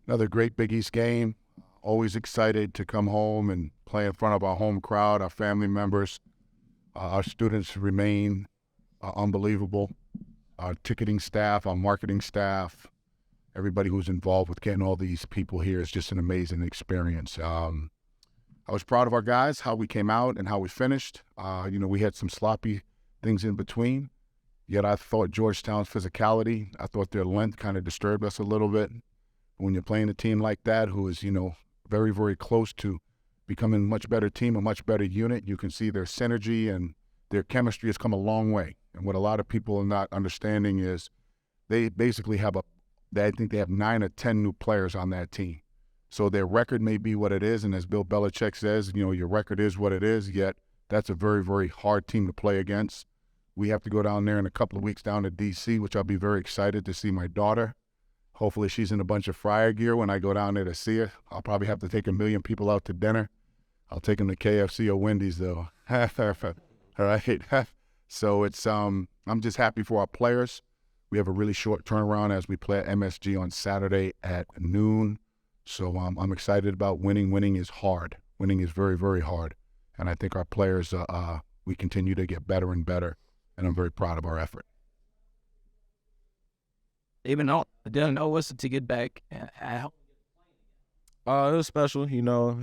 Another great Big East game. Always excited to come home and play in front of our home crowd, our family members. Our students remain unbelievable. Our ticketing staff, our marketing staff, everybody who's involved with getting all these people here is just an amazing experience. I was proud of our guys, how we came out and how we finished. We had some sloppy things in between. Yet I thought Georgetown's physicality, I thought their length kind of disturbed us a little bit. When you're playing a team like that who is, very, very close to becoming a much better team, a much better unit, you can see their synergy and their chemistry has come a long way. And what a lot of people are not understanding is they basically I think they have 9 or 10 new players on that team. So their record may be what it is, and as Bill Belichick says, your record is what it is, yet that's a very, very hard team to play against. We have to go down there in a couple of weeks down to D.C., which I'll be very excited to see my daughter. Hopefully she's in a bunch of Friar gear when I go down there to see her. I'll probably have to take 1 million people out to dinner. I'll take them to KFC or Wendy's, though. All right. So I'm just happy for our players. We have a really short turnaround as we play at MSG on Saturday at noon. So I'm excited about winning. Winning is hard. Winning is very, very hard. And I think our players, we continue to get better and better. And I'm very proud of our effort. Even though I didn't know was to get back. It was special,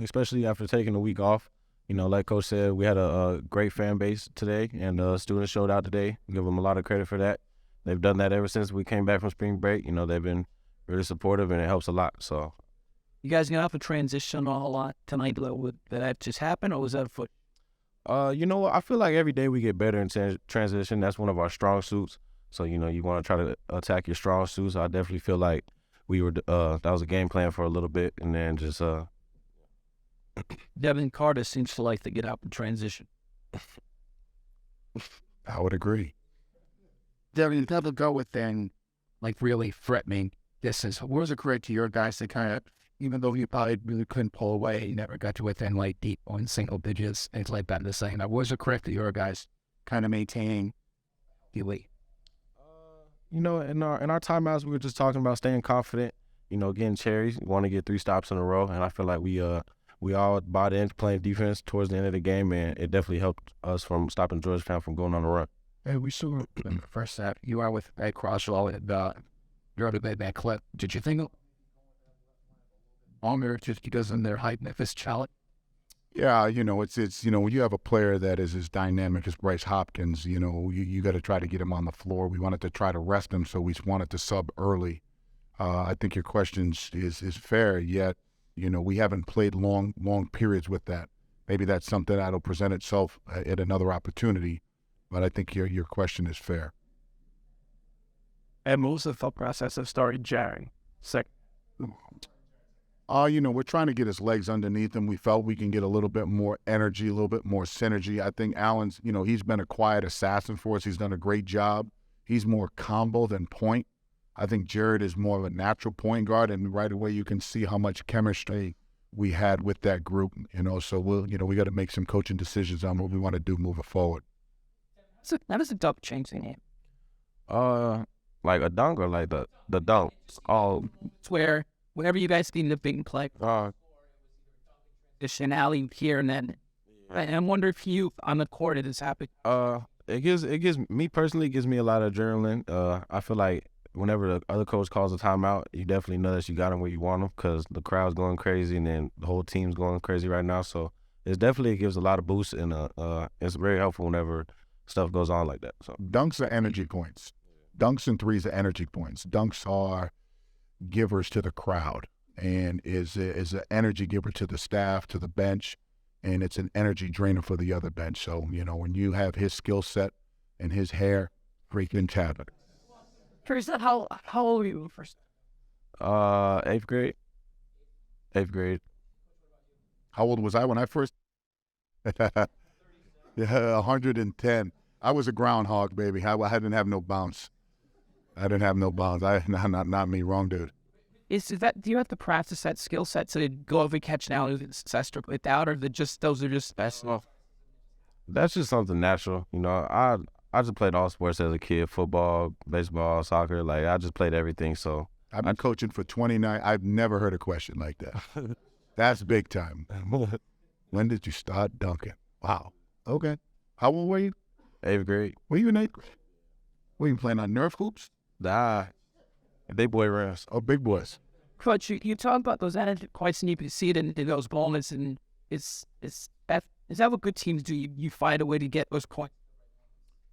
especially after taking a week off. Like Coach said, we had a great fan base today, and students showed out today. Give them a lot of credit for that. They've done that ever since we came back from spring break. They've been really supportive, and it helps a lot. So, you guys gonna have a transition a lot tonight? Did that just happen, or was that a foot? You know what? I feel like every day we get better in transition. That's one of our strong suits. So, you want to try to attack your strong suits. I definitely feel like that was a game plan for a little bit, and then just Devin Carter seems to like to get out in transition. I would agree. Devin, never go within, really threatening distance. Was it correct to your guys to kind of, even though you probably really couldn't pull away, you never got to within, deep on single digits, things like that, the same. Was it correct to your guys kind of maintaining the lead? In our timeouts, we were just talking about staying confident, getting cherries. We want to get 3 stops in a row, and I feel like we all bought into playing defense towards the end of the game, and it definitely helped us from stopping Georgetown from going on the run. Hey, we saw in the first half, you are with Ed Croswell and you're able to make that clip. Did you think longer just because of their height and this challenge? Yeah, it's when you have a player that is as dynamic as Bryce Hopkins, you got to try to get him on the floor. We wanted to try to rest him, so we wanted to sub early. I think your question is fair, yet, we haven't played long periods with that. Maybe that's something that'll present itself at another opportunity, but I think your question is fair. And what was the thought process of starting Jerry? We're trying to get his legs underneath him. We felt we can get a little bit more energy, a little bit more synergy. I think Allen's, he's been a quiet assassin for us. He's done a great job. He's more combo than point. I think Jared is more of a natural point guard, and right away you can see how much chemistry we had with that group, so we got to make some coaching decisions on what we want to do moving forward. So how does a dunk change the game? Like a dunk or like the dunk? It's where whenever you guys need a big play, it's an alley here and then. I wonder if you on the court it has happened. It gives me personally, it gives me a lot of adrenaline. I feel like whenever the other coach calls a timeout, you definitely know that you got them where you want them because the crowd's going crazy and then the whole team's going crazy right now. So it gives a lot of boost, and it's very helpful whenever stuff goes on like that. So dunks are energy points. Dunks and threes are energy points. Dunks are givers to the crowd and is an energy giver to the staff, to the bench, and it's an energy drainer for the other bench. So, when you have his skill set and his hair, freaking tablet. First, how old were you first? 8th grade. 8th grade. How old was I when I first? Yeah, 110. I was a groundhog, baby. I didn't have no bounce. Not me. Wrong dude. Do you have to practice that skill set to go over catch now and successful without, or those are just best? Well, that's just something natural. I just played all sports as a kid: football, baseball, soccer. I just played everything. So I've been coaching for 29. I've never heard a question like that. That's big time. When did you start dunking? Wow. Okay. How old were you? 8th grade. Were you in 8th grade? Were you playing on Nerf hoops? Nah. Big boy rims. Oh, big boys. Coach, you talk about those attitudes quite sneaky. You see it in those moments, and is that what good teams do? You find a way to get those points.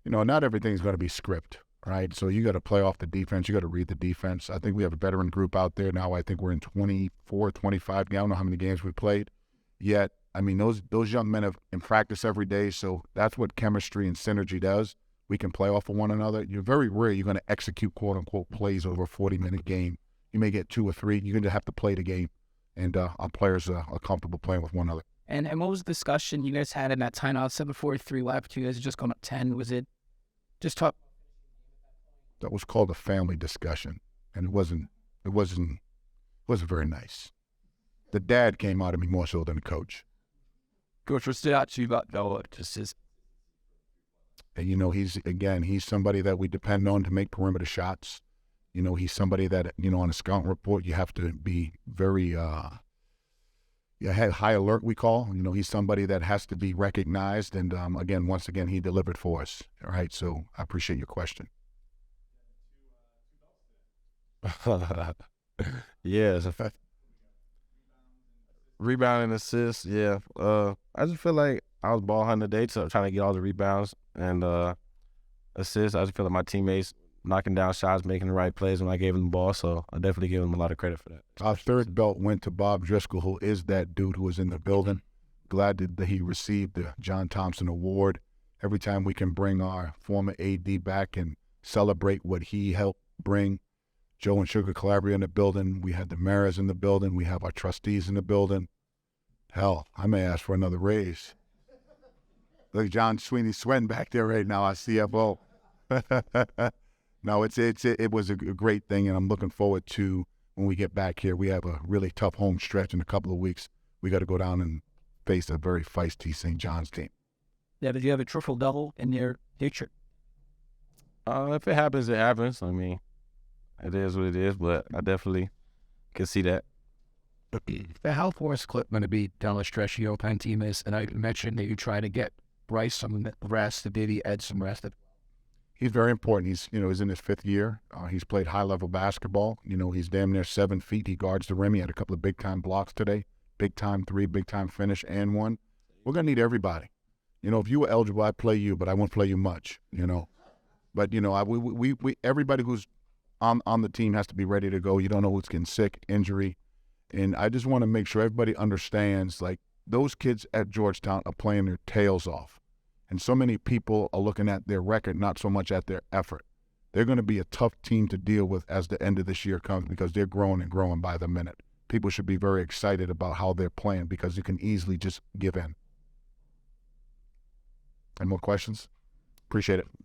You know, not everything's going to be script, right? So you got to play off the defense. You got to read the defense. I think we have a veteran group out there now. I think we're in 24, 25. I don't know how many games we played yet. I mean, those young men have in practice every day, so that's what chemistry and synergy does. We can play off of one another. You're very rare you're going to execute quote-unquote plays over a 40-minute game. You may get 2 or 3. You're going to have to play the game, and our players are comfortable playing with one another. And what was the discussion you guys had in that timeout? 7:43 left. You guys had just gone up 10. Was it just talk? That was called a family discussion, and it wasn't very nice. The dad came out of me more so than the coach. Coach, what stood out to you about Noah? Just his. And, you know, he's somebody that we depend on to make perimeter shots. You know, he's somebody that, you know, on a scouting report, you have to be very high alert, we call. You know, he's somebody that has to be recognized. And, once again, he delivered for us. All right, so I appreciate your question. Yeah. Rebound and assists, yeah. I just feel like I was ball hunting today, so trying to get all the rebounds and assists. I just feel like my teammates knocking down shots, making the right plays when I gave them the ball, so I definitely give them a lot of credit for that. Our third belt went to Bob Driscoll, who is that dude who was in the building. Glad that he received the John Thompson Award. Every time we can bring our former AD back and celebrate what he helped bring. Joe and Sugar Calabria in the building. We had the mayors in the building. We have our trustees in the building. Hell, I may ask for another raise. Look, John Sweeney sweating back there right now, our CFO. No, it was a great thing, and I'm looking forward to when we get back here. We have a really tough home stretch in a couple of weeks. We got to go down and face a very feisty St. John's team. Yeah, did you have a triple-double in your future? If it happens, it happens. I mean, it is what it is, but I definitely can see that. The Hal Force clip going to be down the stretch of your open team is, and I mentioned that you try to get Bryce some rest, to maybe Ed some rest. He's very important. He's in his 5th year. He's played high-level basketball. You know, he's damn near 7 feet. He guards the rim. He had a couple of big-time blocks today, big-time 3, big-time finish, and 1. We're going to need everybody. You know, if you were eligible, I'd play you, but I won't play you much, you know. But, you know, we everybody who's on the team has to be ready to go. You don't know who's getting sick, injury. And I just want to make sure everybody understands, like, those kids at Georgetown are playing their tails off. And so many people are looking at their record, not so much at their effort. They're going to be a tough team to deal with as the end of this year comes because they're growing and growing by the minute. People should be very excited about how they're playing because you can easily just give in. Any more questions? Appreciate it.